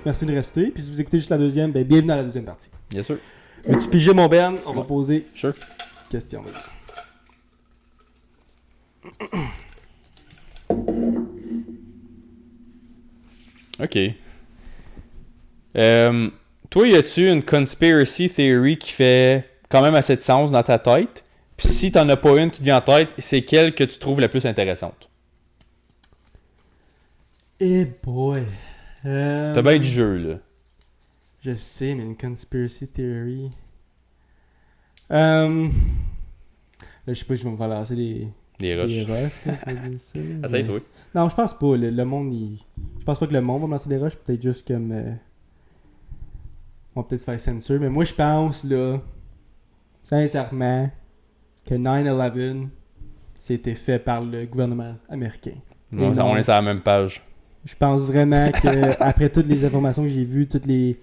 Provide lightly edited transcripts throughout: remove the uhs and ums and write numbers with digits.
merci de rester. Puis si vous écoutez juste la deuxième, ben bienvenue à la deuxième partie. Bien sûr. Veux-tu piger mon Ben? On va poser Sure. une petite question. OK. Toi, y a-tu une conspiracy theory qui fait quand même assez de sens dans ta tête? Puis si t'en as pas une qui te vient en tête, c'est quelle que tu trouves la plus intéressante? Eh boy. T'as bien du jeu, là. Je sais, mais une conspiracy theory. Là, je sais pas, je vais me faire lancer des Des rushs. Essaye-toi. Non, je pense pas. Le monde, je pense pas que le monde va me lancer des rushs. Peut-être juste comme... on va peut-être se faire censure. Mais moi, je pense, là, sincèrement, que 9/11, c'était fait par le gouvernement américain. On est sur la même page. Je pense vraiment que après toutes les informations que j'ai vues, tous les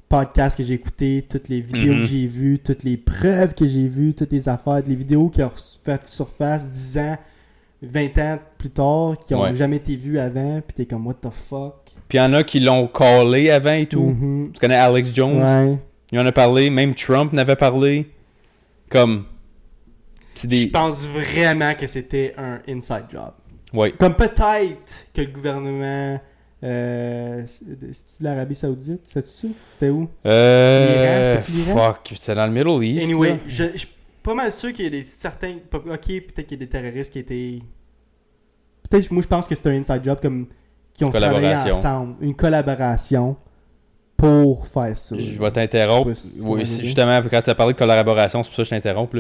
podcasts que j'ai écoutés, toutes les vidéos que j'ai vues, toutes les preuves que j'ai vues, toutes les affaires, les vidéos qui ont fait surface 10 ans, 20 ans plus tard, qui ont jamais été vues avant, puis t'es comme what the fuck. Puis il y en a qui l'ont callé avant et tout. Tu connais Alex Jones? Ouais. Il en a parlé, même Trump n'avait parlé. Comme... Je pense vraiment que c'était un inside job. Ouais. Comme peut-être que le gouvernement... c'est-tu l'Arabie Saoudite? C'était où? L'Iran? Fuck, c'est dans le Middle East. Anyway, là. je suis pas mal sûr qu'il y a des certains... Ok, peut-être qu'il y a des terroristes qui étaient... Peut-être, moi je pense que c'est un inside job comme qui ont travaillé ensemble. Une collaboration pour faire ça. Je vais t'interrompre. Oui, justement, quand tu as parlé de collaboration, c'est pour ça que je t'interromps.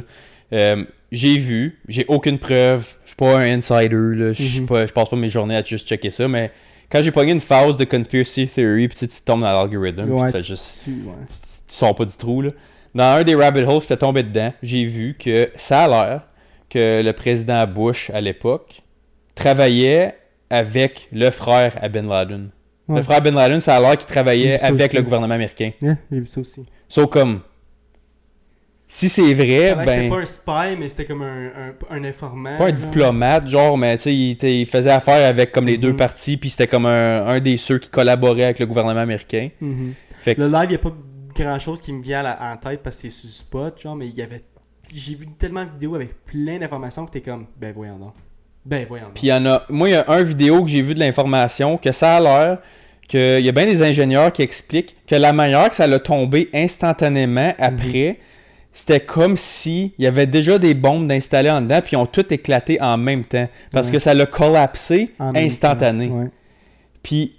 J'ai aucune preuve, je suis pas un insider, là, je passe pas mes journées à juste checker ça, mais quand j'ai pogné une phase de conspiracy theory, puis tu tombes dans l'algorithme, puis tu fais juste... Tu sors pas du trou, là. Dans un des rabbit holes, j'étais tombé dedans, j'ai vu que ça a l'air que le président Bush, à l'époque, travaillait avec le frère à Ben Laden. Ouais. Le frère Ben Laden, ça a l'air qu'il travaillait avec le gouvernement américain. Yeah, j'ai vu ça aussi. Comme... Si c'est vrai, c'était pas un spy, mais c'était comme un informant. Pas un diplomate, genre, mais tu sais, il faisait affaire avec comme les deux parties, puis c'était comme un des ceux qui collaboraient avec le gouvernement américain. Fait que... Le live, il n'y a pas grand-chose qui me vient en tête parce que c'est sur spot, genre, mais il y avait... J'ai vu tellement de vidéos avec plein d'informations que t'es comme, ben voyons donc. Puis il y a un vidéo que j'ai vu de l'information que ça a l'air qu'il y a bien des ingénieurs qui expliquent que la manière que ça l'a tombé instantanément après... C'était comme si il y avait déjà des bombes d'installer en dedans puis ils ont tout éclaté en même temps parce que ça l'a collapsé instantané. Puis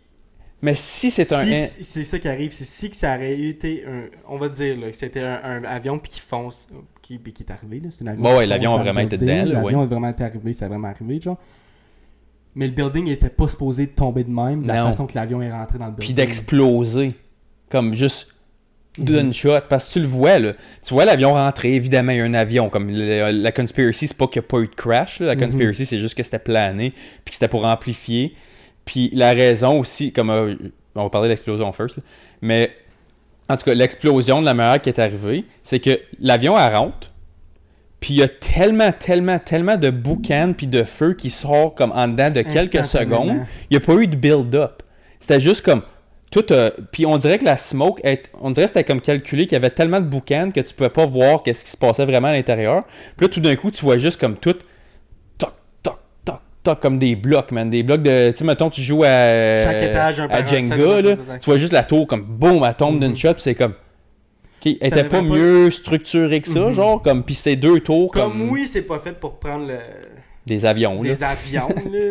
mais si c'est c'est ça qui arrive, c'est si que ça aurait été on va dire là, que c'était un avion puis qui fonce qui est arrivé là, c'est un avion. L'avion a vraiment été dedans, l'avion a vraiment été arrivé, ça a vraiment arrivé genre. Mais le building était pas supposé de tomber de même de la façon que l'avion est rentré dans le building. Puis d'exploser comme juste d'une shot, parce que tu le vois, là. Tu vois l'avion rentrer, évidemment, il y a un avion. Comme la conspiracy, c'est pas qu'il n'y a pas eu de crash. Là. La conspiracy, c'est juste que c'était plané, puis que c'était pour amplifier. Puis la raison aussi, comme on va parler de l'explosion first, là. Mais en tout cas, l'explosion de la manière qui est arrivée, c'est que l'avion, elle rentre, puis il y a tellement de boucan puis de feu qui sort comme en dedans de quelques secondes. Il n'y a pas eu de build-up. C'était juste comme... Puis on dirait que la smoke, on dirait que c'était comme calculé qu'il y avait tellement de boucan que tu pouvais pas voir qu'est-ce qui se passait vraiment à l'intérieur. Puis là, tout d'un coup, tu vois juste comme tout, toc, toc, toc, toc, comme des blocs, man. Des blocs de, tu sais, mettons, tu joues chaque étage, à Jenga, là, tu vois juste la tour comme, boum, elle tombe d'une shot, puis c'est comme... Okay, elle était pas mieux structurée que ça, genre, comme, puis c'est deux tours comme... oui, c'est pas fait pour prendre des avions, là,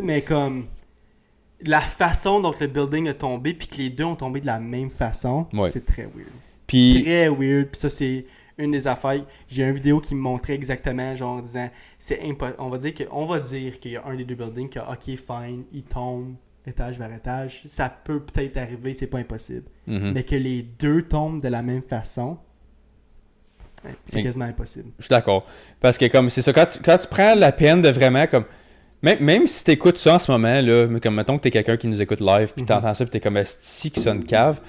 mais comme... La façon dont le building a tombé puis que les deux ont tombé de la même façon, c'est très weird. Très weird. Puis ça, c'est une des affaires. J'ai une vidéo qui me montrait exactement, genre en disant, c'est impossible. On va dire qu'il y a un des deux buildings qui a, ok, fine, il tombe étage vers étage. Ça peut peut-être arriver, c'est pas impossible. Mais que les deux tombent de la même façon, c'est quasiment impossible. Je suis d'accord. Parce que comme c'est ça, quand tu prends la peine de vraiment comme... Même si t'écoutes ça en ce moment, là, comme mettons que t'es quelqu'un qui nous écoute live, puis t'entends ça, puis t'es comme esti qui sonne cave,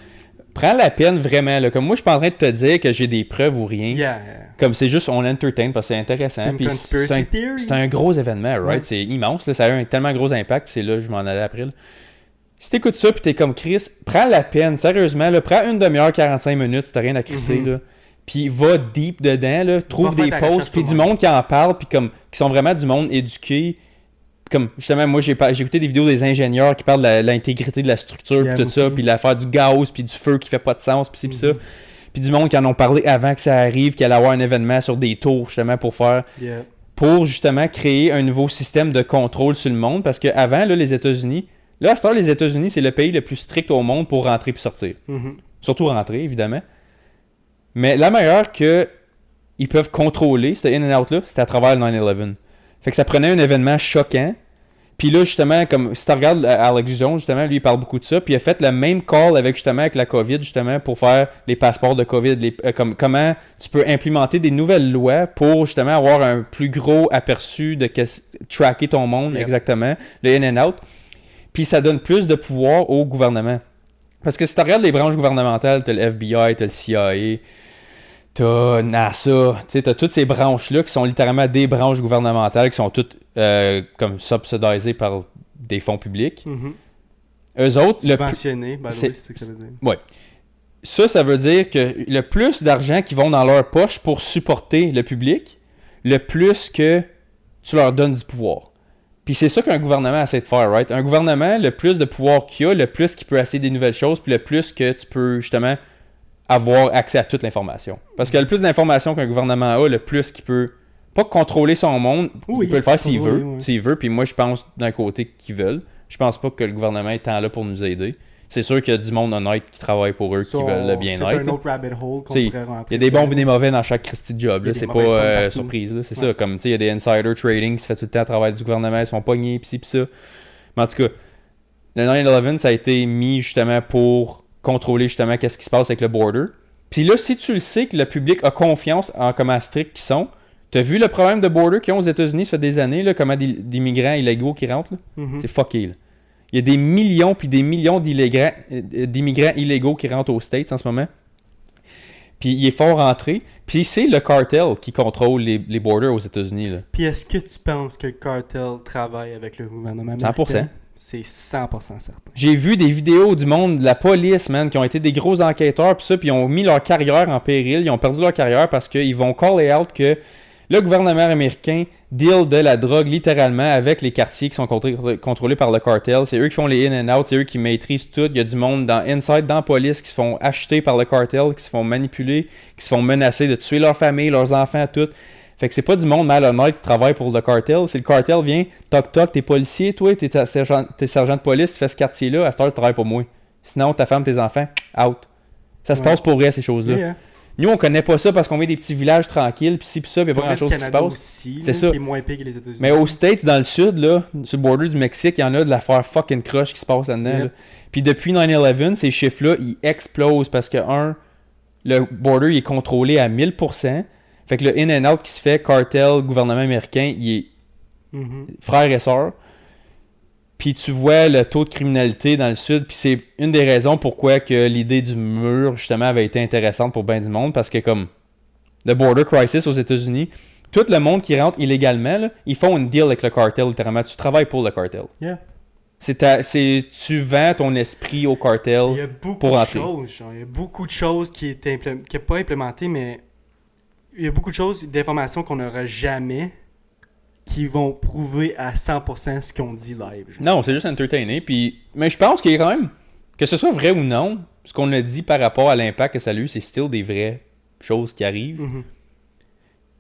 prends la peine vraiment, là. Comme moi, je suis pas en train de te dire que j'ai des preuves ou rien. Comme c'est juste, on entertain parce que c'est intéressant. Puis c'est un gros événement, right? C'est immense, là, ça a eu un tellement gros impact, puis c'est là, je m'en allais après, là. Si t'écoutes ça pis t'es comme Chris, prends la peine, sérieusement, là, prends une demi-heure, 45 minutes si t'as rien à crisser, là. Puis va deep dedans, là, trouve des posts, puis du monde qui en parle, puis comme qui sont vraiment du monde éduqué. Comme justement, moi j'ai écouté des vidéos des ingénieurs qui parlent de l'intégrité de la structure, puis tout ça, puis l'affaire du gaz, puis du feu qui fait pas de sens, puis ça. Puis du monde qui en ont parlé avant que ça arrive, qu'il allait avoir un événement sur des tours, justement, pour justement créer un nouveau système de contrôle sur le monde. Parce qu'avant, là, les États-Unis, là, à cette heure, les États-Unis, c'est le pays le plus strict au monde pour rentrer puis sortir. Surtout rentrer, évidemment. Mais la meilleure qu'ils peuvent contrôler, ce in-and-out-là, c'était à travers le 9/11. Fait que ça prenait un événement choquant. Puis là, justement, comme si tu regardes Alex Jones, justement, lui, il parle beaucoup de ça. Puis il a fait le même call avec la COVID, justement, pour faire les passeports de COVID. Comment tu peux implémenter des nouvelles lois pour, justement, avoir un plus gros aperçu de tracker ton monde, exactement, le in-and-out. Puis ça donne plus de pouvoir au gouvernement. Parce que si tu regardes les branches gouvernementales, tu as le FBI, tu as le CIA, t'as NASA, tu sais, t'as toutes ces branches-là qui sont littéralement des branches gouvernementales qui sont toutes comme subsidisées par des fonds publics. Eux autres... Subventionnés, c'est ce que ça veut dire. Ouais. Ça veut dire que le plus d'argent qui vont dans leur poche pour supporter le public, le plus que tu leur donnes du pouvoir. Puis c'est ça qu'un gouvernement essaie de faire, right? Un gouvernement, le plus de pouvoir qu'il a, le plus qu'il peut essayer des nouvelles choses, puis le plus que tu peux, justement... avoir accès à toute l'information. Parce que le plus d'informations qu'un gouvernement a, le plus qu'il peut pas contrôler son monde, il peut le faire s'il veut. S'il veut, puis moi je pense d'un côté qu'ils veulent. Je pense pas que le gouvernement est tant là pour nous aider. C'est sûr qu'il y a du monde honnête qui travaille pour eux, qui veulent le bien-être. C'est un autre rabbit hole qu'on pourrait rentrer. Il y a des bons et des mauvais dans chaque Christie de job. Là. C'est pas surprise. Là. C'est ça, comme il y a des insider trading qui se fait tout le temps à travers du gouvernement, ils sont pognés, pis ci, pis ça. Mais en tout cas, le 9/11, ça a été mis justement pour contrôler justement qu'est-ce qui se passe avec le border. Puis là, si tu le sais que le public a confiance en comment stricts qu'ils sont, t'as vu le problème de border qu'ils ont aux États-Unis, ça fait des années, là, comment des migrants illégaux qui rentrent, là? C'est fucké, là. Il y a des millions puis des millions d'immigrants illégaux qui rentrent aux States en ce moment. Puis ils font rentrer. Puis c'est le cartel qui contrôle les borders aux États-Unis, là. Puis est-ce que tu penses que le cartel travaille avec le gouvernement américain? 100%. C'est 100% certain. J'ai vu des vidéos du monde de la police, man, qui ont été des gros enquêteurs, puis ça, puis ils ont mis leur carrière en péril. Ils ont perdu leur carrière parce qu'ils vont call out que le gouvernement américain deal de la drogue littéralement avec les quartiers qui sont contrôlés par le cartel. C'est eux qui font les in and out, c'est eux qui maîtrisent tout. Il y a du monde dans la police qui se font acheter par le cartel, qui se font manipuler, qui se font menacer de tuer leur famille, leurs enfants, tout. Fait que c'est pas du monde malhonnête qui travaille pour le cartel. C'est le cartel vient, toc toc, t'es policier, toi, t'es sergent de police, tu fais ce quartier-là, à cette heure, tu travailles pour moi. Sinon, ta femme, tes enfants, out. Ça se passe pour vrai, ces choses-là. Yeah. Nous, on connaît pas ça parce qu'on vit des petits villages tranquilles, pis ci, pis ça, pis y a pas grand-chose qui se passe. Aussi, c'est là, ça. Qui est moins pire que les États-Unis. Mais aux States, dans le sud, là, sur le border du Mexique, il y en a de l'affaire fucking crush qui se passe là-dedans. Là. Puis depuis 9/11, ces chiffres-là, ils explosent parce que, le border, il est contrôlé à 1000%. Fait que le in and out qui se fait, cartel, gouvernement américain, il est frère et sœur. Puis tu vois le taux de criminalité dans le sud, puis c'est une des raisons pourquoi que l'idée du mur, justement, avait été intéressante pour bien du monde, parce que comme le border crisis aux États-Unis, tout le monde qui rentre illégalement, là, ils font une deal avec le cartel, littéralement. Tu travailles pour le cartel. Yeah. Tu vends ton esprit au cartel pour rentrer. Il y a beaucoup de choses qui n'est pas implémentées, mais il y a beaucoup de choses, d'informations qu'on n'aura jamais qui vont prouver à 100% ce qu'on dit live. Genre. Non, c'est juste entertainer. Mais je pense qu'il y a quand même, que ce soit vrai ou non, ce qu'on a dit par rapport à l'impact que ça a eu, c'est still des vraies choses qui arrivent.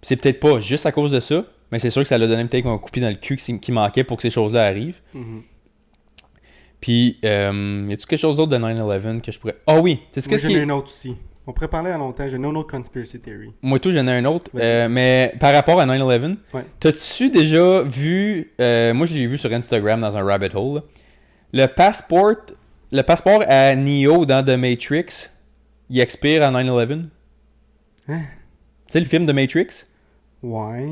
C'est peut-être pas juste à cause de ça, mais c'est sûr que ça l'a donné peut-être un coup de pied dans le cul qui manquait pour que ces choses-là arrivent. Puis, y a-tu quelque chose d'autre de 9/11 que je pourrais... Ah oui! Moi, j'en ai un autre aussi. On pourrait parler à longtemps. J'ai une autre conspiracy theory. Moi, tout, j'en ai un autre. Mais par rapport à 9/11, t'as-tu déjà vu... moi, je l'ai vu sur Instagram dans un rabbit hole. Là. Le passeport à Neo dans The Matrix, il expire à 9/11. Hein? Tu sais, le film The Matrix? Ouais.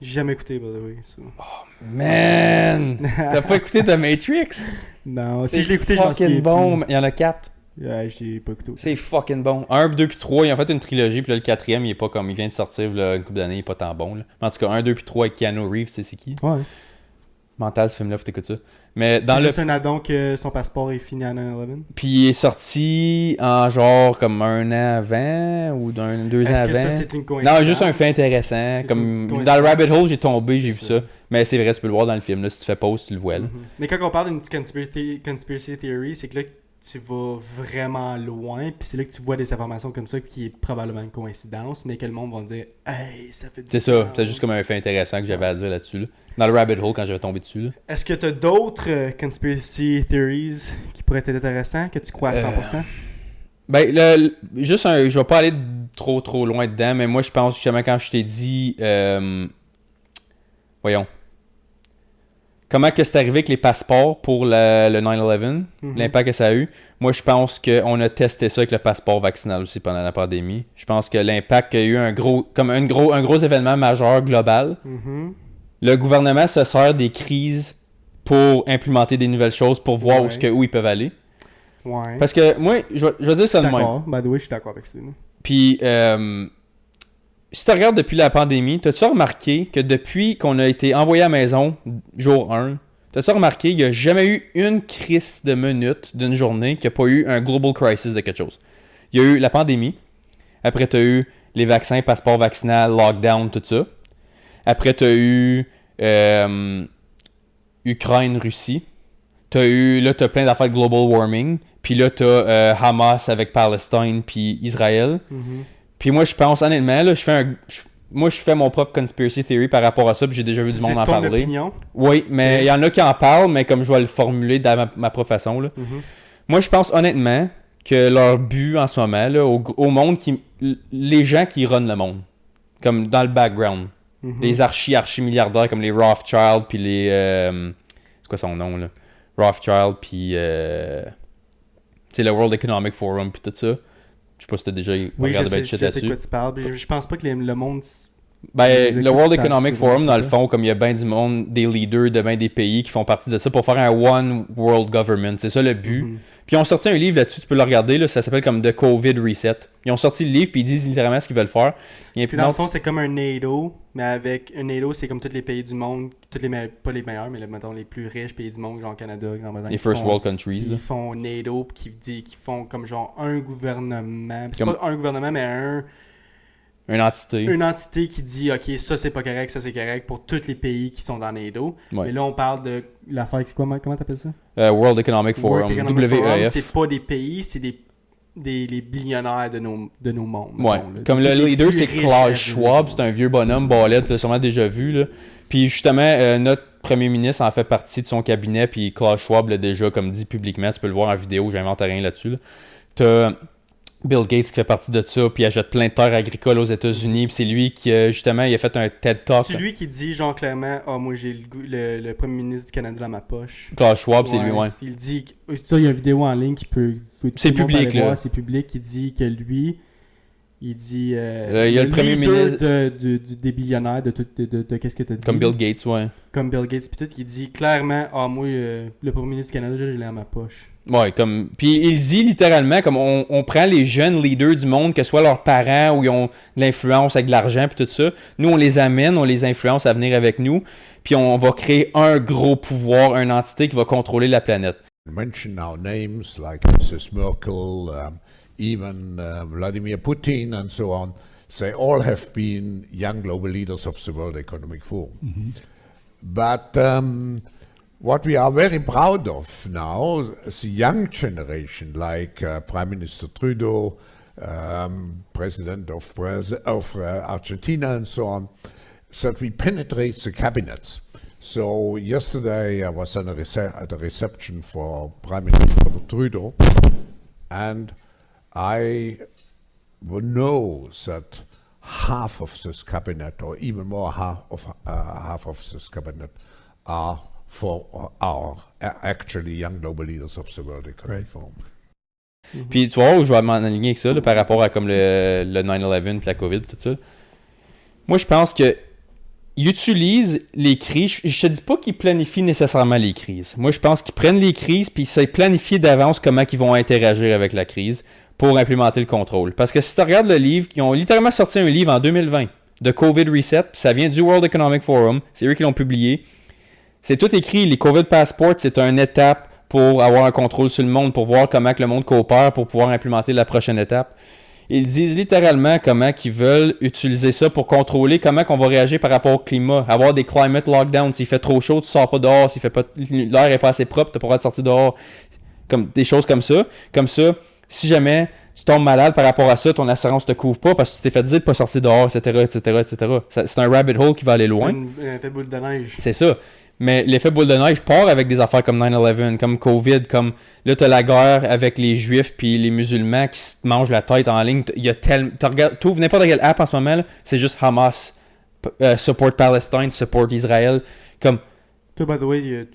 J'ai jamais écouté, by the way. So. Oh, man! T'as pas écouté The Matrix? Non. Si je l'ai écouté, je m'en souviens fucking bon. Il y en a 4. Ouais, j'ai pas écouté. C'est fucking bon. 1, 2 puis 3, ils ont fait une trilogie, puis là, le 4e, il est pas comme... Il vient de sortir là, une couple d'années, il est pas tant bon. Là. Mais en tout cas, 1, 2 puis 3 avec Keanu Reeves, c'est qui? Ouais. mental, ce film-là, faut t'écouter ça. Mais dans c'est juste un addon que son passeport est fini à 9/11. Puis il est sorti en genre comme 1 an avant ou 2 ans avant. Est-ce que ça, c'est une coïncidence? Non, juste un fait intéressant. Comme dans le rabbit hole, j'ai tombé, j'ai vu ça. Mais c'est vrai, tu peux le voir dans le film. Là, si tu fais pause, tu le vois. Là. Mais quand on parle d'une conspiracy theory, c'est que là, tu vas vraiment loin, puis c'est là que tu vois des informations comme ça qui est probablement une coïncidence, mais que le monde va dire « Hey, ça fait du sens. C'est ça, c'est juste comme un fait intéressant que j'avais à dire là-dessus. Là. Dans le rabbit hole, quand j'avais tombé dessus. Là. Est-ce que tu as d'autres conspiracy theories qui pourraient être intéressants, que tu crois à 100%? Ben, je vais pas aller trop loin dedans, mais moi, je pense justement quand je t'ai dit... voyons. Comment que c'est arrivé avec les passeports pour le 9/11, l'impact que ça a eu. Moi, je pense qu'on a testé ça avec le passeport vaccinal aussi pendant la pandémie. Je pense que l'impact qu'il y a eu un gros événement majeur global. Le gouvernement se sert des crises pour implémenter des nouvelles choses, pour voir où ils peuvent aller. Ouais. Parce que moi, je vais dire ça de même. By the way, je suis d'accord avec ça. Puis, si tu regardes depuis la pandémie, t'as-tu remarqué que depuis qu'on a été envoyé à la maison, jour 1, t'as-tu remarqué qu'il n'y a jamais eu une crise de minutes d'une journée qui n'a pas eu un global crisis de quelque chose? Il y a eu la pandémie. Après, t'as eu les vaccins, passeport vaccinal, lockdown, tout ça. Après, t'as eu Ukraine, Russie. T'as plein d'affaires de global warming. Puis là, t'as Hamas avec Palestine puis Israël. Puis moi, je pense, honnêtement, là, je fais mon propre conspiracy theory par rapport à ça, puis j'ai déjà vu du monde en parler. C'est ton opinion? Oui, mais il y en a qui en parlent, mais comme je vais le formuler dans ma propre façon. Là. Moi, je pense honnêtement que leur but en ce moment, là, au monde, les gens qui runnent le monde, comme dans le background, les archi-milliardaires comme les Rothschild, puis les... c'est quoi son nom, là? Rothschild, puis... c'est le World Economic Forum, puis tout ça. Je sais pas si t'as déjà regardé ben shit là-dessus. Oui, je sais quoi tu parles. Je pense pas que le monde... Ben, le World Economic Forum, dans le fond, comme il y a bien du monde, des leaders de bien des pays qui font partie de ça pour faire un One World Government. C'est ça le but. Puis ils ont sorti un livre là-dessus, tu peux le regarder, là, ça s'appelle comme The COVID Reset. Ils ont sorti le livre, puis ils disent littéralement ce qu'ils veulent faire. Puis dans le fond, c'est comme un NATO, mais avec un NATO, c'est comme tous les pays du monde, pas les meilleurs, mais mettons les plus riches pays du monde, genre Canada, Grande-Bretagne. Les First World Countries. Ils font NATO, qui font comme genre un gouvernement. C'est pas un gouvernement, mais une entité. Une entité qui dit, OK, ça c'est pas correct, ça c'est correct pour tous les pays qui sont dans NATO. Ouais. Mais là, on parle de l'affaire, comment t'appelles ça? World Economic Forum, WEF. C'est pas des pays, c'est les billionnaires de nos mondes. Ouais. Comme le leader, c'est Klaus Schwab, c'est un vieux bonhomme, balèze, tu l'as sûrement déjà vu. Là. Puis justement, notre premier ministre en fait partie de son cabinet, puis Klaus Schwab l'a déjà comme dit publiquement, tu peux le voir en vidéo, j'invente rien là-dessus. Là. T'as Bill Gates qui fait partie de ça, puis il achète plein de terres agricoles aux États-Unis, puis c'est lui qui, justement, il a fait un TED Talk. C'est lui qui dit, genre, clairement, moi j'ai le premier ministre du Canada dans ma poche. Klaus Schwab, c'est lui, ouais. Il dit, il y a une vidéo en ligne qui peut... C'est public, là. Voir, c'est public, qui dit que lui... Il dit... il y a le premier ministre... des billionnaires, de qu'est-ce que tu as dit. Comme Bill Gates, ouais. Comme Bill Gates, puis tout, il dit clairement, moi, le premier ministre du Canada, je l'ai dans ma poche. Ouais, comme... Puis il dit littéralement, comme on prend les jeunes leaders du monde, que ce soit leurs parents ou ils ont de l'influence avec de l'argent puis tout ça, nous on les amène, on les influence à venir avec nous, puis on va créer un gros pouvoir, une entité qui va contrôler la planète. Mention our names like Mrs. Merkel, even Vladimir Putin and so on, they all have been young global leaders of the World Economic Forum. But what we are very proud of now, the young generation, like Prime Minister Trudeau, President of Argentina and so on, that we penetrate the cabinets. So yesterday I was at a reception for Prime Minister Trudeau, and I know that half of this cabinet, or even more half of this cabinet, are actually young global leaders of the World Economic Forum. Puis tu vois où je vais m'en aligner avec ça là, par rapport à comme le 9/11 puis la COVID tout ça. Moi je pense que ils utilisent les crises. Je te dis pas qu'ils planifient nécessairement les crises. Moi je pense qu'ils prennent les crises puis ils planifient d'avance comment ils vont interagir avec la crise pour implémenter le contrôle. Parce que si tu regardes le livre, ils ont littéralement sorti un livre en 2020 de COVID Reset, puis ça vient du World Economic Forum, c'est eux qui l'ont publié. C'est tout écrit. Les COVID passports, c'est une étape pour avoir un contrôle sur le monde, pour voir comment que le monde coopère, pour pouvoir implémenter la prochaine étape. Ils disent littéralement comment qu'ils veulent utiliser ça pour contrôler comment qu'on va réagir par rapport au climat. Avoir des climate lockdowns. S'il fait trop chaud, tu sors pas dehors. S'il fait pas, l'air est pas assez propre, tu n'as pas le droit de sortir dehors. Comme des choses comme ça. Comme ça, si jamais tu tombes malade par rapport à ça, ton assurance te couvre pas parce que tu t'es fait dire de pas sortir dehors, etc. C'est un rabbit hole qui va aller loin. C'est un effet boule de neige. C'est ça. Mais l'effet boule de neige part avec des affaires comme 9/11, comme COVID, comme là t'as la guerre avec les Juifs puis les musulmans qui se mangent la tête en ligne. Il y a tu ouvres n'importe quelle app en ce moment, là, c'est juste Hamas, support Palestine, support Israël. Comme... Toi, by the way,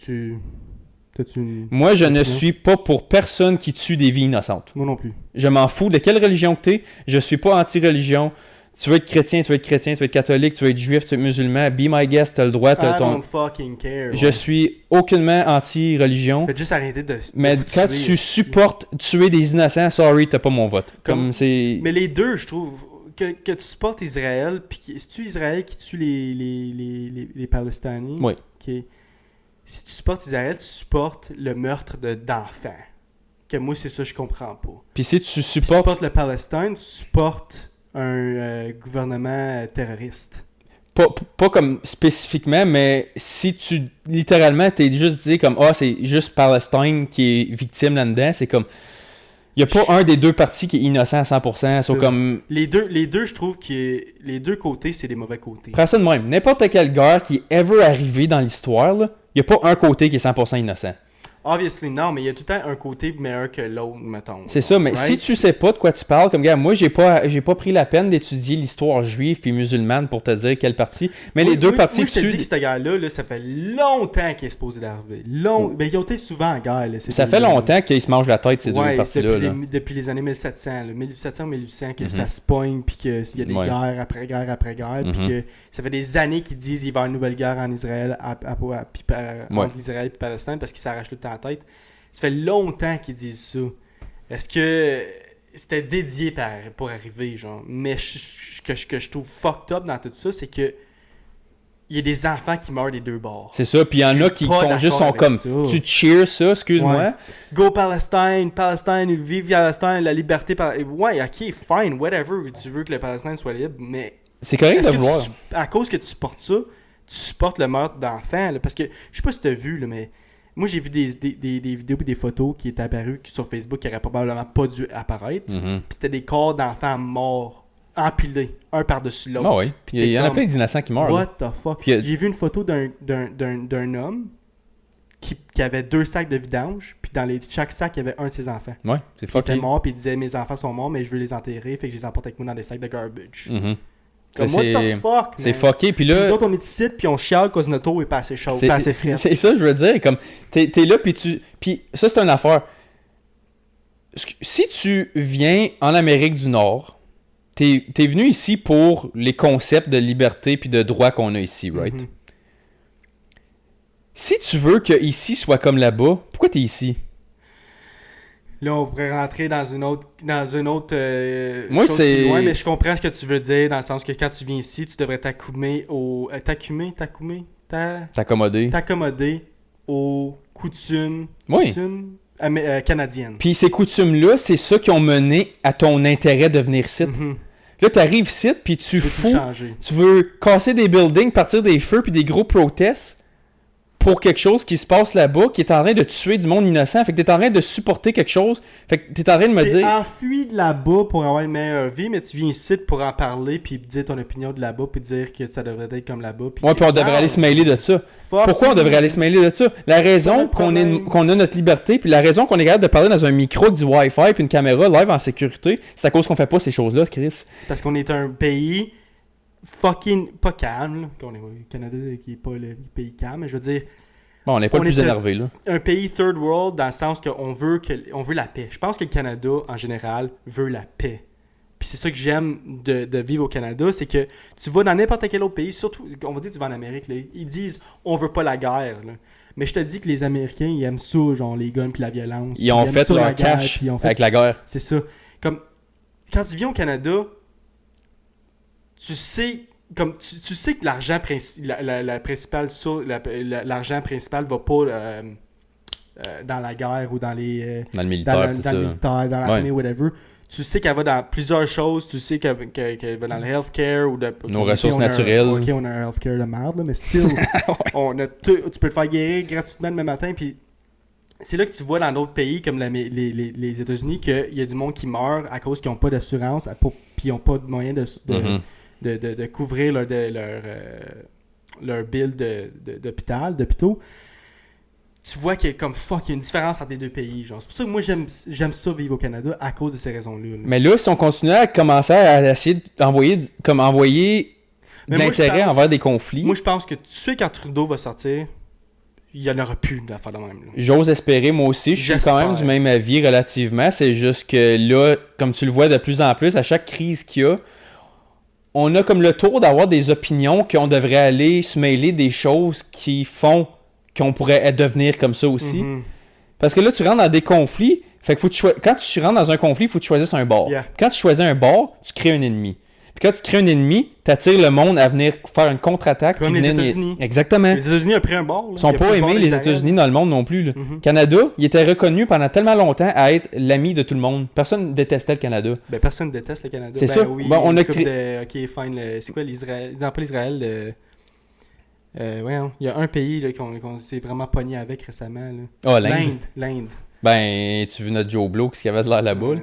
Moi, je ne suis pas pour personne qui tue des vies innocentes. Moi non plus. Je m'en fous de quelle religion que t'es. Je suis pas anti-religion. Tu veux être chrétien, tu veux être catholique, tu veux être juif, tu veux être musulman, be my guest, t'as le droit, I don't fucking care. Je suis aucunement anti-religion. Faites juste arrêter de mais quand tu supportes tuer des innocents, sorry, t'as pas mon vote. Comme c'est... Mais les deux, je trouve, que tu supportes Israël, puis c'est-tu Israël qui tue les Palestiniens? Oui. Okay. Si tu supportes Israël, tu supportes le meurtre d'enfants. Que moi, c'est ça, je comprends pas. Puis si tu supportes... Tu supportes le Palestine, tu supportes un gouvernement terroriste. Pas comme spécifiquement, mais si tu littéralement t'es juste dit comme c'est juste Palestine qui est victime là-dedans, c'est comme il y a pas un des deux partis qui est innocent à 100%, c'est comme les deux je trouve que les deux côtés c'est des mauvais côtés. Prends ça de même, n'importe quelle guerre qui est ever arrivée dans l'histoire, il y a pas un côté qui est 100% innocent. Obviously, non, mais il y a tout le temps un côté meilleur que l'autre, mettons. C'est ça, mais si tu sais pas de quoi tu parles, comme gars, moi, j'ai pas pris la peine d'étudier l'histoire juive puis musulmane pour te dire quelle partie. Mais les deux parties je te dis que cette guerre-là, là, ça fait longtemps qu'il est supposé d'arriver. Ben, ils ont été souvent en guerre. Là, ça fait longtemps qu'ils se mangent la tête, ces deux parties-là. Depuis les années 1700, 1700-1800, que ça se pogne, puis qu'il y a des guerres après guerre, puis que ça fait des années qu'ils disent qu'il va y avoir une nouvelle guerre en Israël, entre Israël et Palestine, parce qu'ils s'arrachent tout le temps la tête. Ça fait longtemps qu'ils disent ça. Est-ce que c'était dédié pour arriver, genre? Mais ce que je trouve fucked up dans tout ça, c'est que il y a des enfants qui meurent des deux bords. C'est ça, puis il y en a qui font juste sont comme ça. Tu cheers ça, excuse-moi. Ouais. Go Palestine, vive Palestine, la liberté. Ouais, ok, fine, whatever. Tu veux que le Palestine soit libre, mais. C'est correct de vouloir. À cause que tu supportes ça, tu supportes le meurtre d'enfants. Là, parce que, je sais pas si tu as vu, là, mais. Moi, j'ai vu des vidéos et des photos qui étaient apparues sur Facebook qui n'auraient probablement pas dû apparaître. Puis c'était des corps d'enfants morts, empilés, un par-dessus l'autre. Ah oui. Il y en a plein d'innocents qui meurent. What the fuck? J'ai vu une photo d'un homme qui avait 2 sacs de vidange, puis dans chaque sac, il y avait un de ses enfants. Ouais, c'est fucké. Il était mort, puis il disait « Mes enfants sont morts, mais je veux les enterrer, fait que je les emporte avec moi dans des sacs de garbage. Comme, what the fuck, c'est fucké, puis là... Nous autres, on est ici, puis on chiale cause notre eau est pas assez chaude, pas assez fraîche. C'est ça, je veux dire, comme, t'es là, puis Puis ça, c'est une affaire. Si tu viens en Amérique du Nord, t'es venu ici pour les concepts de liberté puis de droit qu'on a ici, right? Si tu veux que ici soit comme là-bas, pourquoi t'es ici? Là, on pourrait rentrer dans une autre moi, chose c'est... plus loin, mais je comprends ce que tu veux dire, dans le sens que quand tu viens ici, tu devrais t'accommoder aux coutumes canadiennes. Puis ces coutumes-là, c'est ça qui ont mené à ton intérêt de venir ici. Là, t'arrives ici, puis tu veux casser des buildings, partir des feux, puis des gros protests pour quelque chose qui se passe là-bas, qui est en train de tuer du monde innocent. Fait que t'es en train de supporter quelque chose. Fait que t'es en train de me dire... Tu t'es enfui de là-bas pour avoir une meilleure vie, mais tu viens ici pour en parler, puis dire ton opinion de là-bas, puis dire que ça devrait être comme là-bas. Puis on devrait aller se mêler de ça. Pourquoi on devrait aller se mêler de ça? La raison qu'on a notre liberté, puis la raison qu'on est capable de parler dans un micro avec du Wi-Fi puis une caméra live en sécurité, c'est à cause qu'on fait pas ces choses-là, Chris. Parce qu'on est un pays... fucking pas calme, là. On est au Canada qui est pas le pays calme, mais je veux dire bon, on n'est pas le plus énervé là. Un pays third world dans le sens qu'on veut la paix. Je pense que le Canada en général veut la paix. Puis c'est ça que j'aime de vivre au Canada, c'est que tu vas dans n'importe quel autre pays, surtout on va dire tu vas en Amérique là, ils disent on veut pas la guerre là. Mais je te dis que les Américains ils aiment ça, genre les guns puis la violence. Ils ont fait leur cash avec la guerre. C'est ça. Comme quand tu viens au Canada, tu sais comme tu sais que l'argent l'argent principal va pas dans la guerre ou dans les dans le militaire, dans l'armée, whatever. Tu sais qu'elle va dans plusieurs choses. Tu sais qu'elle va dans le healthcare ou nos ressources naturelles. Ok, on a un healthcare de merde, là, mais still, tu peux le faire guérir gratuitement demain matin. Puis c'est là que tu vois dans d'autres pays comme les États-Unis qu'il y a du monde qui meurt à cause qu'ils n'ont pas d'assurance puis ils n'ont pas de moyen de couvrir leur bill d'hôpitaux. Tu vois qu'il y a comme il y a une différence entre les deux pays. Genre. C'est pour ça que moi j'aime ça vivre au Canada à cause de ces raisons-là. Mais là, si on continuait à commencer à essayer d'envoyer de l'intérêt envers des conflits. Moi je pense que tu sais quand Trudeau va sortir, il n'y en aura plus d'affaires de même. Là. J'ose espérer, moi aussi. Je suis quand même du même avis relativement. C'est juste que là, comme tu le vois de plus en plus, à chaque crise qu'il y a, on a comme le tour d'avoir des opinions qu'on devrait aller se mêler des choses qui font qu'on pourrait devenir comme ça aussi. Mm-hmm. Parce que là, tu rentres dans des conflits. Fait que quand tu rentres dans un conflit, il faut que tu choisisses un bord. Yeah. Quand tu choisis un bord, tu crées un ennemi. Puis quand tu crées un ennemi, tu attires le monde à venir faire une contre-attaque. Comme les États-Unis. Exactement. Les États-Unis ont pris un bord. Là. Ils sont pas aimés, les États-Unis, dans le monde non plus. Là. Mm-hmm. Canada, il était reconnu pendant tellement longtemps à être l'ami de tout le monde. Personne détestait le Canada. Ben, personne déteste le Canada. C'est ça. Oui, bon, on a Ok, fine. C'est quoi l'Israël? Non, pas l'Israël. Il y a un pays là, qu'on s'est vraiment pogné avec récemment. Là. Oh, L'Inde. Ben, tu veux notre Joe Blow, qu'est-ce qu'il y avait de l'air là-bas?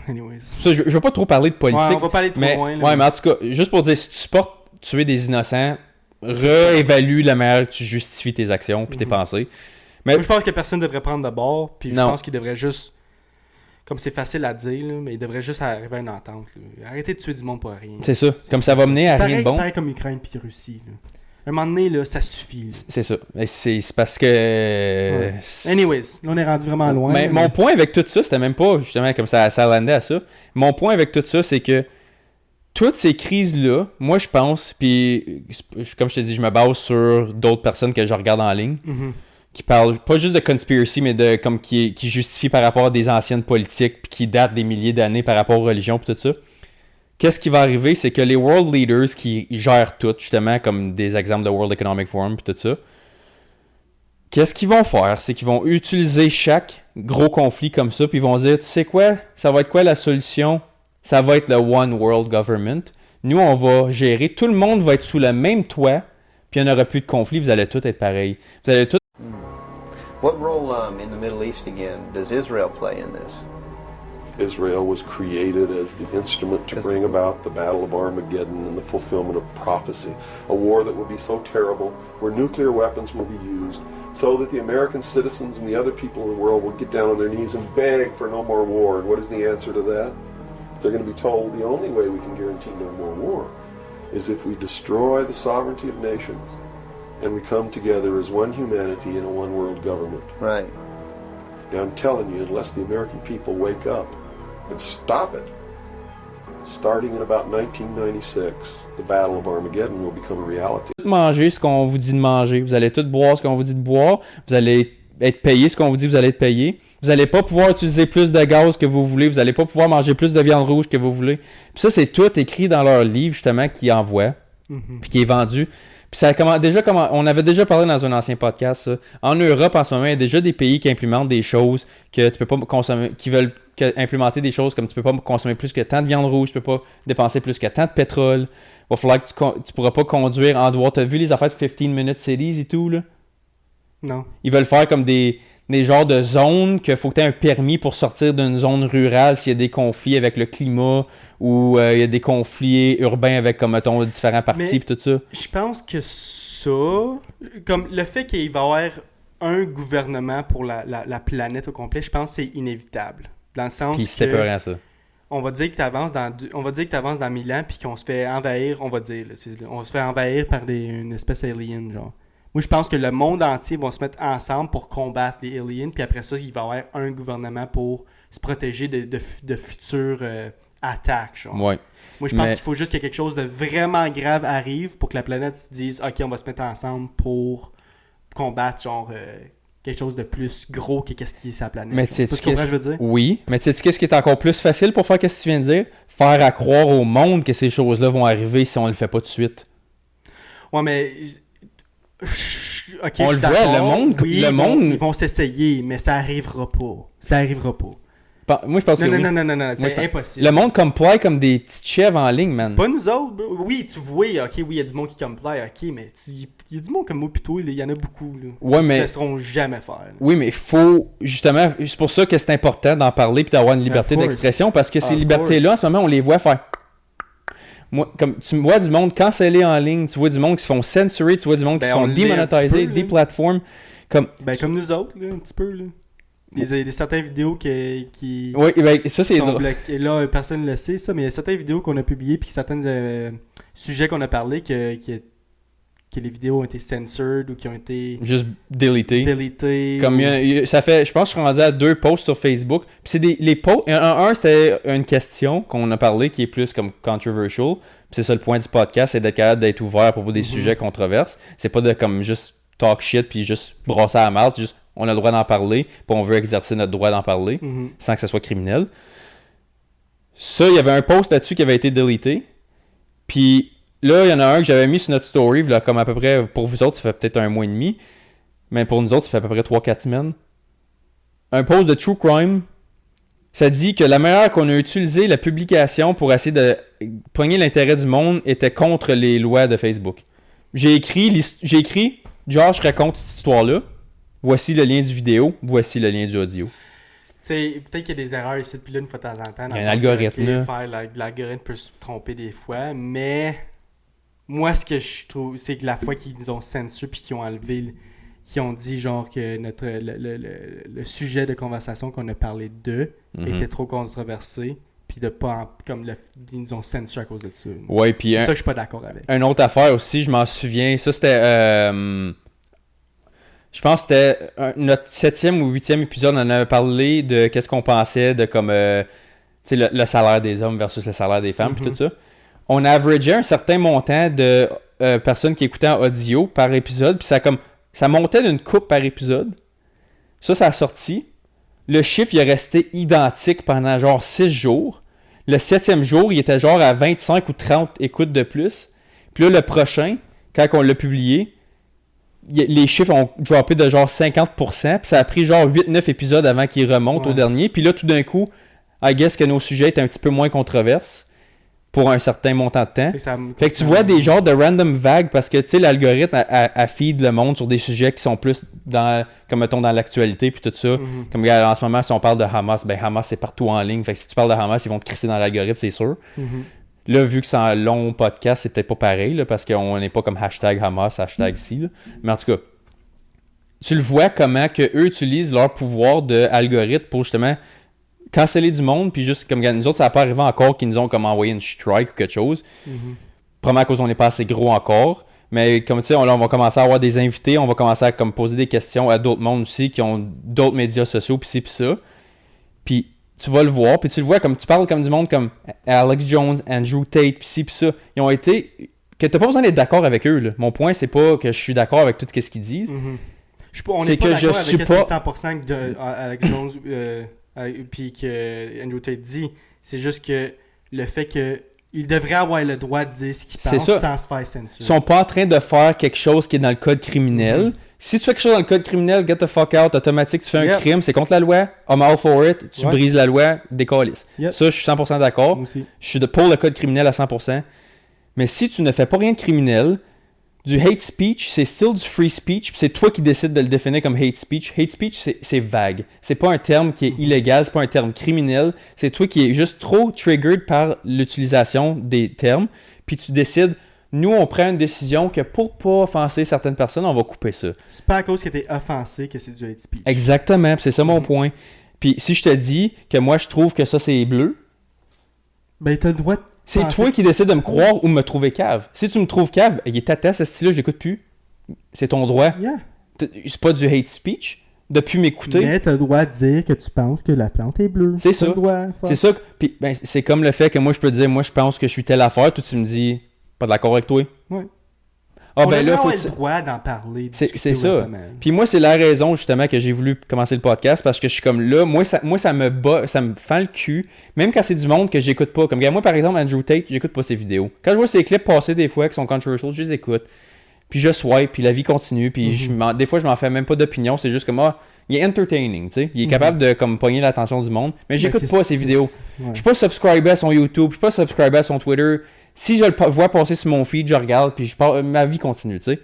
Anyways. Ça, je veux pas trop parler de politique. Ouais, on va parler trop loin. Là, mais en tout cas, juste pour dire, si tu supportes tuer des innocents, réévalue la manière que tu justifies tes actions puis tes pensées. Mais moi, je pense que personne devrait prendre de bord, puis je pense qu'il devrait juste, comme c'est facile à dire, là, mais il devrait juste arriver à une entente. Là. Arrêtez de tuer du monde pour rien. C'est ça. Comme ça va mener à rien de bon. Pareil comme Ukraine puis Russie. Là. À un moment donné, là, ça suffit. Là. C'est ça. C'est parce que... Ouais. Anyways, là, on est rendu vraiment loin. Mais mon point avec tout ça, c'était même pas justement comme ça landait à ça. Mon point avec tout ça, c'est que toutes ces crises-là, moi, je pense, puis comme je te dis, je me base sur d'autres personnes que je regarde en ligne, qui parlent pas juste de conspiracy, mais de comme qui justifient par rapport à des anciennes politiques, puis qui datent des milliers d'années par rapport aux religions, puis tout ça. Qu'est-ce qui va arriver, c'est que les world leaders qui gèrent tout, justement, comme des exemples de World Economic Forum et tout ça, qu'est-ce qu'ils vont faire? C'est qu'ils vont utiliser chaque gros conflit comme ça, puis ils vont dire, tu sais quoi? Ça va être quoi la solution? Ça va être le One World Government. Nous, on va gérer. Tout le monde va être sous le même toit, puis il n'y en aura plus de conflit. Vous allez tous être pareils. Vous allez tous... What role in the Middle East again does Israel play in this? Israel was created as the instrument to bring about the Battle of Armageddon and the fulfillment of prophecy, a war that will be so terrible, where nuclear weapons will be used, so that the American citizens and the other people in the world will get down on their knees and beg for no more war. And what is the answer to that? They're going to be told the only way we can guarantee no more war is if we destroy the sovereignty of nations and we come together as one humanity in a one world government. Right. Now I'm telling you, unless the American people wake up and stop it, starting in about 1996, the Battle of Armageddon will become a reality. Tout manger ce qu'on vous dit de manger. Vous allez tout boire ce qu'on vous dit de boire. Vous allez être payé ce qu'on vous dit vous allez être payé. Vous n'allez pas pouvoir utiliser plus de gaz que vous voulez. Vous n'allez pas pouvoir manger plus de viande rouge que vous voulez. Puis ça, c'est tout écrit dans leur livre, justement, qu'ils envoient. Puis qui est vendu. Puis ça on avait déjà parlé dans un ancien podcast, ça. En Europe, en ce moment, il y a déjà des pays qui implémentent des choses que tu peux pas consommer, qui veulent implémenter des choses comme tu peux pas consommer plus que tant de viande rouge, tu peux pas dépenser plus que tant de pétrole. Il va falloir que tu pourras pas conduire en dehors. Tu as vu les affaires de 15-minute cities et tout, là? Non. Ils veulent faire comme des genres de zones qu'il faut que tu aies un permis pour sortir d'une zone rurale s'il y a des conflits avec le climat ou il y a des conflits urbains avec, comme mettons, différents partis et tout ça. Je pense que ça, comme le fait qu'il va y avoir un gouvernement pour la planète au complet, je pense que c'est inévitable. Dans le sens puis c'était que... peurant, ça. On va dire que tu avances dans 1000 ans puis qu'on se fait envahir, on se fait envahir par une espèce d'alien, genre. Moi, je pense que le monde entier va se mettre ensemble pour combattre les aliens, puis après ça, il va y avoir un gouvernement pour se protéger de futures attaques, genre. Ouais. Moi, je pense qu'il faut juste que quelque chose de vraiment grave arrive pour que la planète se dise « Ok, on va se mettre ensemble pour combattre, genre... quelque chose de plus gros que qu'est-ce qui est sa planète. Mais tu sais ce que je veux dire? Oui, mais tu sais qu'est-ce qui est encore plus facile pour faire qu'est-ce que tu viens de dire? faire à croire au monde que ces choses-là vont arriver si on le fait pas tout de suite. Ouais, mais... Okay, on le voit, le monde... Ils vont s'essayer, mais ça arrivera pas. Moi, je pense que non, c'est impossible. Le monde comply comme des petites chèvres en ligne, man. Pas nous autres, bro. Oui, tu vois, ok, oui, il y a du monde qui comply, ok, mais il y a du monde comme moi pis toi, il y en a beaucoup, là. Ouais, Ils mais... se laisseront jamais faire. Là. Oui, mais il faut, justement, c'est pour ça que c'est important d'en parler pis d'avoir une liberté d'expression, parce que ces libertés-là, en ce moment, on les voit faire... Moi, comme tu vois du monde cancellé en ligne, tu vois du monde qui se font censurer, tu vois du monde qui se font démonétiser, des plateformes, comme... comme nous autres, là, un petit peu, là. Des certaines vidéos qui oui, ben, ça, c'est sont bloquées. Là, personne ne le sait, ça, mais il y a certaines vidéos qu'on a publiées puis certains sujets qu'on a parlé que les vidéos ont été censored ou qui ont été... Juste deleted. Comme ça fait... Je pense que je suis rendu à 2 posts sur Facebook. Puis c'est les posts... Un, c'était une question qu'on a parlé qui est plus comme controversial. Puis c'est ça le point du podcast, c'est d'être capable d'être ouvert à propos des sujets controverses. C'est pas de comme juste talk shit puis juste brasser à la marde. C'est juste... On a le droit d'en parler, puis on veut exercer notre droit d'en parler, sans que ce soit criminel. Ça, il y avait un post là-dessus qui avait été deleté. Puis là, il y en a un que j'avais mis sur notre story, là, comme à peu près, pour vous autres, ça fait peut-être 1 mois et demi. Mais pour nous autres, ça fait à peu près 3-4 semaines. Un post de True Crime. Ça dit que la manière qu'on a utilisé la publication pour essayer de pogner l'intérêt du monde était contre les lois de Facebook. J'ai écrit, Josh raconte cette histoire-là. Voici le lien du vidéo, voici le lien du audio. Peut-être qu'il y a des erreurs ici depuis là une fois de temps en temps. Il y a un algorithme. L'algorithme peut se tromper des fois, mais moi, ce que je trouve, c'est que la fois qu'ils ont censuré puis qu'ils ont enlevé, qui ont dit genre que le sujet de conversation qu'on a parlé d'eux était trop controversé, puis de pas ils nous ont censuré à cause de ça. Ouais, puis ça, je suis pas d'accord avec. Une autre affaire aussi, je m'en souviens, ça c'était... Je pense que c'était notre 7e ou 8e épisode, on en avait parlé de qu'est-ce qu'on pensait de comme le salaire des hommes versus le salaire des femmes, puis tout ça. On a averagé un certain montant de personnes qui écoutaient en audio par épisode, puis ça montait d'une coupe par épisode. Ça a sorti. Le chiffre, il est resté identique pendant genre 6 jours. Le 7e jour, il était genre à 25 ou 30 écoutes de plus. Puis là, le prochain, quand on l'a publié, les chiffres ont droppé de genre 50%, puis ça a pris genre 8-9 épisodes avant qu'ils remontent au dernier. Puis là, tout d'un coup, I guess que nos sujets étaient un petit peu moins controverses pour un certain montant de temps. Fait que tu vois des genres de random vagues parce que, tu sais, l'algorithme a feed le monde sur des sujets qui sont plus comme mettons, dans l'actualité puis tout ça. Comme en ce moment, si on parle de Hamas, ben Hamas, c'est partout en ligne. Fait que si tu parles de Hamas, ils vont te crisser dans l'algorithme, c'est sûr. Là, vu que c'est un long podcast, c'est peut-être pas pareil, là, parce qu'on n'est pas comme hashtag Hamas, hashtag ci. Là. Mais en tout cas, tu le vois comment que eux utilisent leur pouvoir d'algorithme pour justement canceller du monde, puis juste comme nous autres, ça n'a pas arrivé encore qu'ils nous ont comme envoyé une strike ou quelque chose. Probablement à cause qu'on n'est pas assez gros encore. Mais comme tu sais, on va commencer à avoir des invités, on va commencer à comme, poser des questions à d'autres mondes aussi qui ont d'autres médias sociaux, puis ci, puis ça. Puis tu vas le voir, puis tu le vois comme tu parles comme du monde comme Alex Jones, Andrew Tate, puis ci, puis ça. Ils ont été... que t'as pas besoin d'être d'accord avec eux, là. Mon point, c'est pas que je suis d'accord avec tout ce qu'ils disent. On n'est pas d'accord avec 100% que Alex Jones puis que Andrew Tate dit. C'est juste que le fait que il devrait avoir le droit de dire ce qu'il pense sans se faire censurer. Ils sont pas en train de faire quelque chose qui est dans le code criminel. Si tu fais quelque chose dans le code criminel, get the fuck out, automatique, tu fais un crime, c'est contre la loi, I'm all for it, tu brises la loi, décalisse. Ça, je suis 100% d'accord. Je suis pour le code criminel à 100%. Mais si tu ne fais pas rien de criminel, du hate speech, c'est still du free speech, puis c'est toi qui décides de le définir comme hate speech. Hate speech, c'est vague. C'est pas un terme qui est illégal, c'est pas un terme criminel. C'est toi qui es juste trop triggered par l'utilisation des termes, puis tu décides... Nous, on prend une décision que pour pas offenser certaines personnes, on va couper ça. C'est pas à cause que t'es offensé que c'est du hate speech. Exactement, c'est ça mon point. Puis si je te dis que moi, je trouve que ça, c'est bleu... Ben, t'as le droit de c'est penser... toi qui décides de me croire ou me trouver cave. Si tu me trouves cave, il est tata, ce style-là, j'écoute plus. C'est ton droit. C'est pas du hate speech de plus m'écouter. Mais t'as le droit de dire que tu penses que la plante est bleue. C'est ça. C'est ça. Puis, ben, c'est comme le fait que moi, je peux te dire, moi, je pense que je suis telle affaire. Toi, tu me dis... Pas d'accord avec toi? Ouais. On a le droit d'en parler. C'est ça. Puis moi, c'est la raison justement que j'ai voulu commencer le podcast parce que je suis comme là, moi ça me bat, ça me fend le cul, même quand c'est du monde que j'écoute pas. Comme moi par exemple, Andrew Tate, j'écoute pas ses vidéos. Quand je vois ses clips passer des fois qui sont controversial, je les écoute. Puis je swipe, puis la vie continue, puis des fois je m'en fais même pas d'opinion, c'est juste comme il est entertaining, tu sais, il est capable de comme pogner l'attention du monde, mais j'écoute pas ses vidéos. Je suis pas subscribé à son YouTube, je suis pas subscribé à son Twitter. Si je le vois passer sur mon feed, je regarde, puis ma vie continue, tu sais.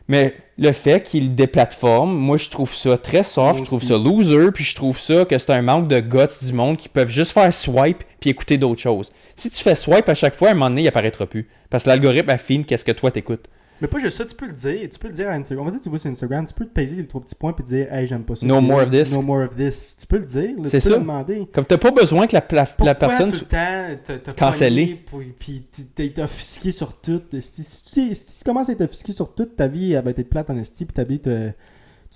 Mais le fait qu'il déplatforme, moi je trouve ça très soft, je trouve ça loser, puis je trouve ça que c'est un manque de guts du monde qui peuvent juste faire swipe puis écouter d'autres choses. Si tu fais swipe à chaque fois, à un moment donné, il apparaîtra plus. Parce que l'algorithme affine qu'est-ce que toi t'écoutes. Mais pas juste ça, tu peux le dire à Instagram. On va dire que tu vas sur Instagram, tu peux te peser les 3 petits points et dire hey, j'aime pas ça. No more of this. No more of this. Tu peux le dire, là, c'est tu peux ça. le demander. Comme t'as pas besoin que la personne tout le temps t'as cancellé. Puis t'es offusqué sur tout. Si tu commences à être offusqué sur tout, ta vie elle va être plate en esti puis ta vie tu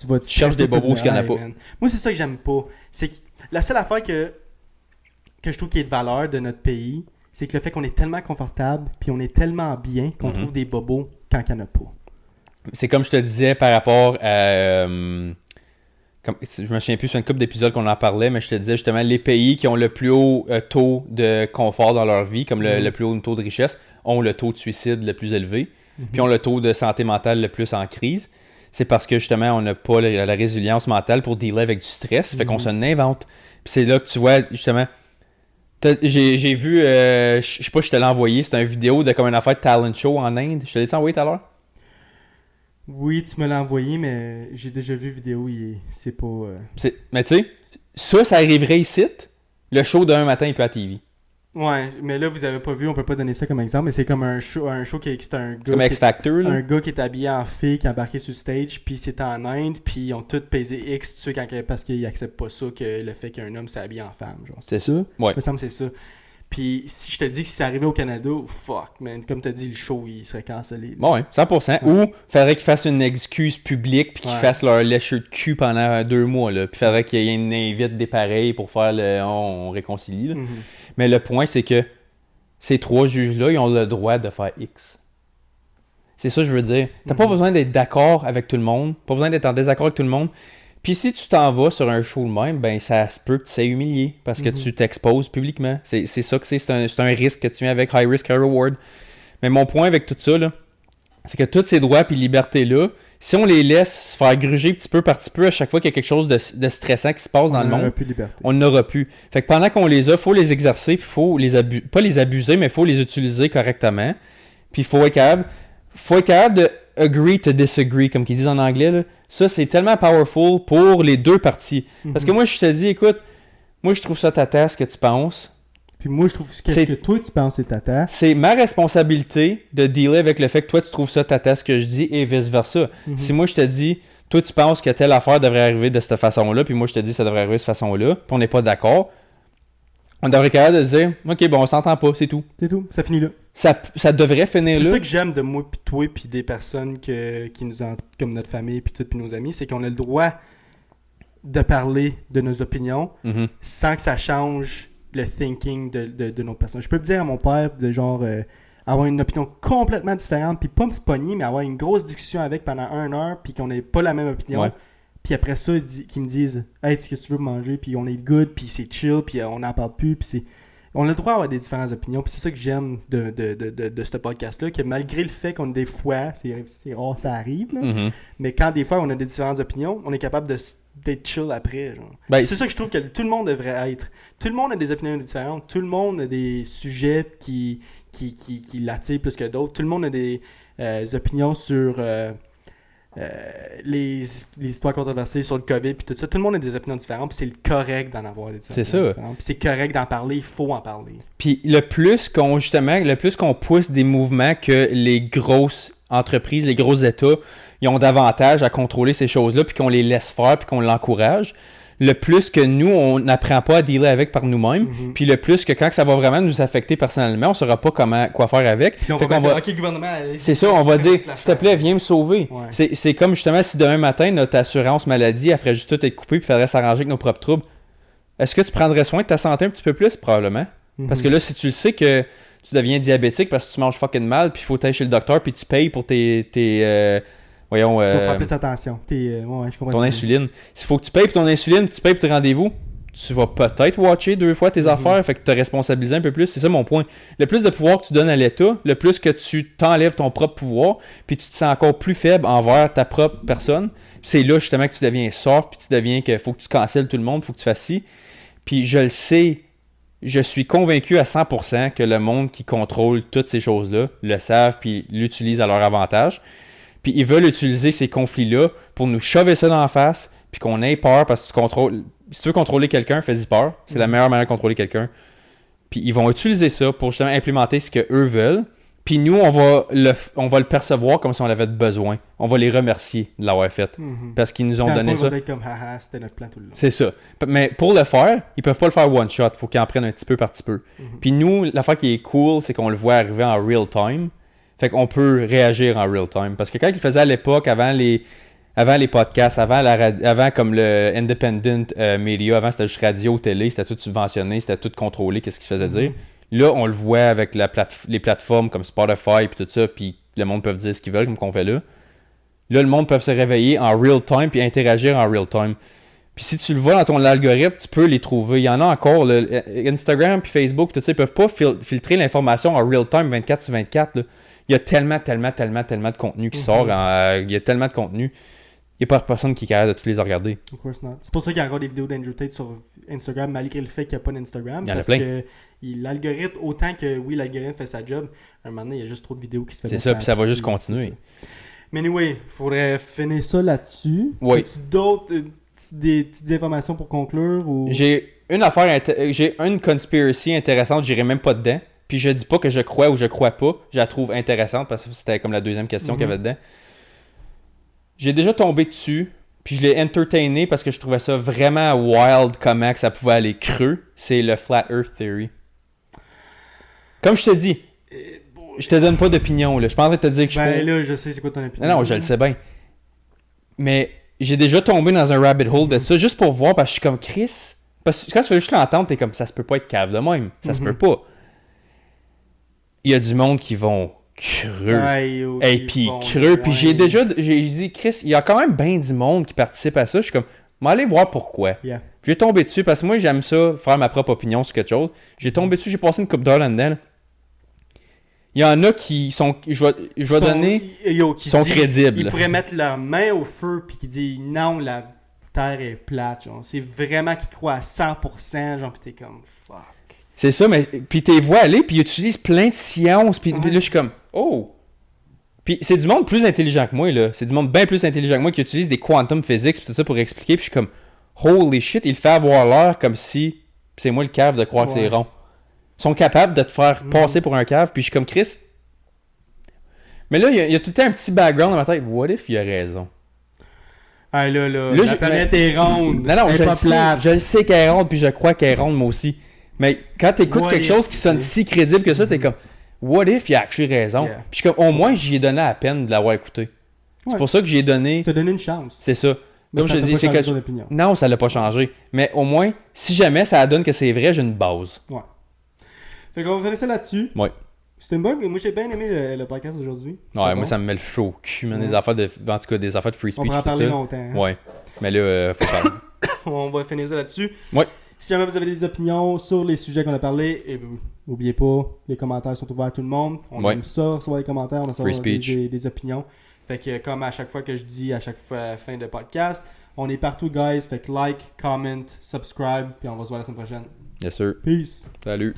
vas te chercher des bobos qu'il n'y en a pas. Moi c'est ça que j'aime pas. C'est que la seule affaire que je trouve qui est de valeur de notre pays, c'est que le fait qu'on est tellement confortable puis on est tellement bien qu'on trouve des bobos quand il n'y en a pas. C'est comme je te disais par rapport à... je me souviens plus sur une couple d'épisodes qu'on en parlait, mais je te disais justement les pays qui ont le plus haut taux de confort dans leur vie, comme le plus haut taux de richesse, ont le taux de suicide le plus élevé, puis ont le taux de santé mentale le plus en crise. C'est parce que justement, on n'a pas la résilience mentale pour dealer avec du stress, fait qu'on se l'invente. Puis c'est là que tu vois justement... J'ai vu, je sais pas si je te l'ai envoyé, c'est une vidéo de comme une affaire de talent show en Inde. Je te l'ai envoyé tout à l'heure? Oui, tu me l'as envoyé, mais j'ai déjà vu vidéo, c'est pas... Mais tu sais, ça arriverait ici, le show d'un matin, il peut à TV. Ouais, mais là, vous avez pas vu, on peut pas donner ça comme exemple, mais c'est comme un show qui c'est un gars... Comme X-Factor, là. Un gars qui est habillé en fille, qui est embarqué sur le stage, puis c'était en Inde, puis ils ont tous pesé X, tu sais, parce qu'ils acceptent pas ça, que le fait qu'un homme s'habille en femme, genre. C'est ça? Ouais. Il me semble que c'est ça. Puis si je te dis que si ça arrivait au Canada, fuck, man. Comme t'as dit, le show, il serait cancellé. Bon, ouais, 100%. Ouais. Ou faudrait qu'ils fassent une excuse publique puis qu'ils fassent leur lécheur de cul pendant 2 mois. Là. Puis faudrait qu'il y ait une invite des pareils pour faire on réconcilie. Là. Mais le point, c'est que ces 3 juges-là, ils ont le droit de faire X. C'est ça que je veux dire. T'as pas besoin d'être d'accord avec tout le monde. Pas besoin d'être en désaccord avec tout le monde. Puis si tu t'en vas sur un show de même, ben ça se peut que tu sois humilié parce que tu t'exposes publiquement. C'est ça que c'est un risque que tu viens avec, high risk, high reward. Mais mon point avec tout ça, là, c'est que tous ces droits et libertés-là, si on les laisse se faire gruger petit peu par petit peu à chaque fois qu'il y a quelque chose de stressant qui se passe dans le monde, on n'aura plus. Fait que pendant qu'on les a, il faut les exercer, puis il faut pas les abuser, mais il faut les utiliser correctement. Puis il faut être capable de agree to disagree, comme qu'ils disent en anglais, là. Ça, c'est tellement powerful pour les 2 parties. Parce que moi, je te dis, écoute, moi, je trouve ça tata ce que tu penses. Puis moi, je trouve que toi, tu penses c'est tata. C'est ma responsabilité de dealer avec le fait que toi, tu trouves ça tata ce que je dis et vice-versa. Si moi, je te dis, toi, tu penses que telle affaire devrait arriver de cette façon-là, puis moi, je te dis ça devrait arriver de cette façon-là, puis on n'est pas d'accord, on devrait être capable de dire, OK, bon, on s'entend pas, c'est tout. C'est tout, ça finit là. Ça devrait finir là. C'est ça que j'aime de moi, puis toi, puis des personnes qui nous ont, comme notre famille, puis toutes, puis nos amis, c'est qu'on a le droit de parler de nos opinions sans que ça change le thinking de nos personnes. Je peux te dire à mon père, de genre, avoir une opinion complètement différente, puis pas me pogner, mais avoir une grosse discussion avec pendant 1 heure, puis qu'on n'ait pas la même opinion. Ouais. Puis après ça, qu'ils me disent « Hey, qu'est-ce que tu veux manger? » Puis on est good, puis c'est chill, puis on n'en parle plus, puis c'est... On a le droit d'avoir des différentes opinions, puis c'est ça que j'aime de ce podcast-là, que malgré le fait qu'on a des fois, c'est rare, ça arrive, là, mais quand des fois on a des différentes opinions, on est capable d'être chill après. Genre. Ben, c'est ça que je trouve que tout le monde devrait être. Tout le monde a des opinions différentes, tout le monde a des sujets qui l'attirent plus que d'autres, tout le monde a des opinions sur... les histoires controversées sur le COVID puis tout ça, tout le monde a des opinions différentes puis c'est correct d'en avoir des opinions différentes puis c'est correct d'en parler, il faut en parler. Puis le plus qu'on pousse des mouvements que les grosses entreprises, les gros États, ils ont davantage à contrôler ces choses-là puis qu'on les laisse faire puis qu'on l'encourage, le plus que nous, on n'apprend pas à dealer avec par nous-mêmes, puis le plus que quand ça va vraiment nous affecter personnellement, on ne saura pas quoi faire avec. Puis on va dire, OK, gouvernement, c'est ça, on va dire, s'il te plaît, viens me sauver. Ouais. C'est comme justement si demain matin, notre assurance maladie, elle ferait juste tout être coupée, puis il faudrait s'arranger avec nos propres troubles. Est-ce que tu prendrais soin de ta santé un petit peu plus? Probablement. Parce que là, si tu le sais que tu deviens diabétique parce que tu manges fucking mal, puis il faut t'aller chez le docteur, puis tu payes pour voyons... Il faut faire plus attention. Je comprends ton insuline. S'il faut que tu payes pour ton insuline, tu payes pour tes rendez-vous, tu vas peut-être watcher 2 fois tes affaires, fait que tu te responsabilises un peu plus. C'est ça mon point. Le plus de pouvoir que tu donnes à l'État, le plus que tu t'enlèves ton propre pouvoir, puis tu te sens encore plus faible envers ta propre personne. Puis c'est là justement que tu deviens soft, puis tu deviens qu'il faut que tu cancelles tout le monde, il faut que tu fasses ci. Puis je le sais, je suis convaincu à 100% que le monde qui contrôle toutes ces choses-là le savent, puis l'utilisent à leur avantage. Puis ils veulent utiliser ces conflits-là pour nous shover ça dans la face, puis qu'on ait peur parce que tu contrôles. Si tu veux contrôler quelqu'un, fais-y peur. C'est la meilleure manière de contrôler quelqu'un. Puis ils vont utiliser ça pour justement implémenter ce qu'eux veulent. Puis nous, on va le percevoir comme si on avait besoin. On va les remercier de l'avoir fait. Parce qu'ils nous ont donné ça. Être comme, haha, c'était notre plan tout le long. C'est ça. Mais pour le faire, ils peuvent pas le faire one shot. Il faut qu'ils en prennent un petit peu par petit peu. Puis nous, l'affaire qui est cool, c'est qu'on le voit arriver en real time. Fait qu'on peut réagir en real time. Parce que quand ils faisaient à l'époque, avant les podcasts, avant comme le independent media, avant c'était juste radio, télé, c'était tout subventionné, c'était tout contrôlé, qu'est-ce qu'ils se faisait dire. Là, on le voit avec les plateformes comme Spotify et tout ça, puis le monde peut dire ce qu'ils veulent, comme qu'on fait là. Là, le monde peut se réveiller en real time puis interagir en real time. Puis si tu le vois dans ton algorithme, tu peux les trouver. Il y en a encore. Instagram puis Facebook, tout ça, ils peuvent pas filtrer l'information en real time 24/24. Là. Il y a tellement de contenu qui sort. Il y a tellement de contenu. Il n'y a pas personne qui est capable de tous les regarder. Of course not. C'est pour ça qu'il y a encore des vidéos d'Andrew Tate sur Instagram, malgré le fait qu'il n'y a pas d'Instagram. Il y en a parce plein. Que l'algorithme, autant que oui, l'algorithme fait sa job, à un moment donné, il y a juste trop de vidéos qui se font. C'est ça, puis ça va juste continuer. Mais anyway, il faudrait finir ça là-dessus. Oui. As-tu d'autres des petites informations pour conclure ou... J'ai une conspiracy intéressante, j'irai même pas dedans. Puis je dis pas que je crois ou je crois pas. Je la trouve intéressante parce que c'était comme la deuxième question qu'il y avait dedans. J'ai déjà tombé dessus, puis je l'ai entertainé parce que je trouvais ça vraiment wild comment que ça pouvait aller creux. C'est le Flat Earth Theory. Comme je te dis, je te donne pas d'opinion. Là. Je suis pas en train de te dire que là, je sais c'est quoi ton opinion. Non, je le sais bien. Mais j'ai déjà tombé dans un rabbit hole de ça juste pour voir parce que je suis comme Chris. Parce que quand tu fais juste l'entendre, t'es comme ça se peut pas être cave de même. Ça se peut pas. Il y a du monde qui vont creux. Et puis creux. Puis j'ai dit, Chris, il y a quand même bien du monde qui participe à ça. Je suis comme, m'aller voir pourquoi. Yeah. J'ai tombé dessus parce que moi, j'aime ça, faire ma propre opinion sur quelque chose. J'ai tombé dessus, j'ai passé une coupe d'heure là-dedans. Il y en a qui sont, je vais donner, qui sont crédibles. Ils pourraient mettre leur main au feu puis qui disent non, la Terre est plate. Genre. C'est vraiment qu'ils croient à 100%. Genre, pis t'es comme, fuck. C'est ça, mais puis t'es vois aller, puis ils utilisent plein de sciences, puis là je suis comme oh. Puis c'est du monde plus intelligent que moi là, c'est du monde bien plus intelligent que moi qui utilise des quantum physics pis tout ça pour expliquer, puis je suis comme holy shit, il fait avoir l'air comme si c'est moi le cave de croire que c'est rond. Ils sont capables de te faire passer pour un cave, puis je suis comme Chris. Mais là il y a tout le temps un petit background dans ma tête, what if il a raison. Ah là la planète est ronde. Non, je le sais qu'elle est ronde, puis je crois qu'elle est ronde moi aussi. Mais quand t'écoutes quelque chose qui sonne si crédible que ça, t'es comme what if il a actually raison? Yeah. Puis comme au moins j'y ai donné la peine de l'avoir écouté. C'est pour ça que j'y ai donné. T'as donné une chance. C'est ça. Comme je dis, c'est que non, ça l'a pas changé. Mais au moins, si jamais ça donne que c'est vrai, j'ai une base. Ouais. Fait qu'on va finir ça là-dessus. Ouais. C'était une bonne. Moi j'ai bien aimé le podcast aujourd'hui. Ouais, moi ça me met le feu au cul, man. Des affaires en tout cas des affaires de free speech. On va en parler longtemps. Hein? Ouais. Mais là, faut parler. On va finir ça là-dessus. Ouais. Si jamais vous avez des opinions sur les sujets qu'on a parlé, n'oubliez pas, les commentaires sont ouverts à tout le monde. On aime ça, recevoir les commentaires, on a ça des opinions. Fait que comme à chaque fois que je dis, à chaque fois fin de podcast, on est partout, guys. Fait que like, comment, subscribe, puis on va se voir la semaine prochaine. Yes, sir. Peace. Salut.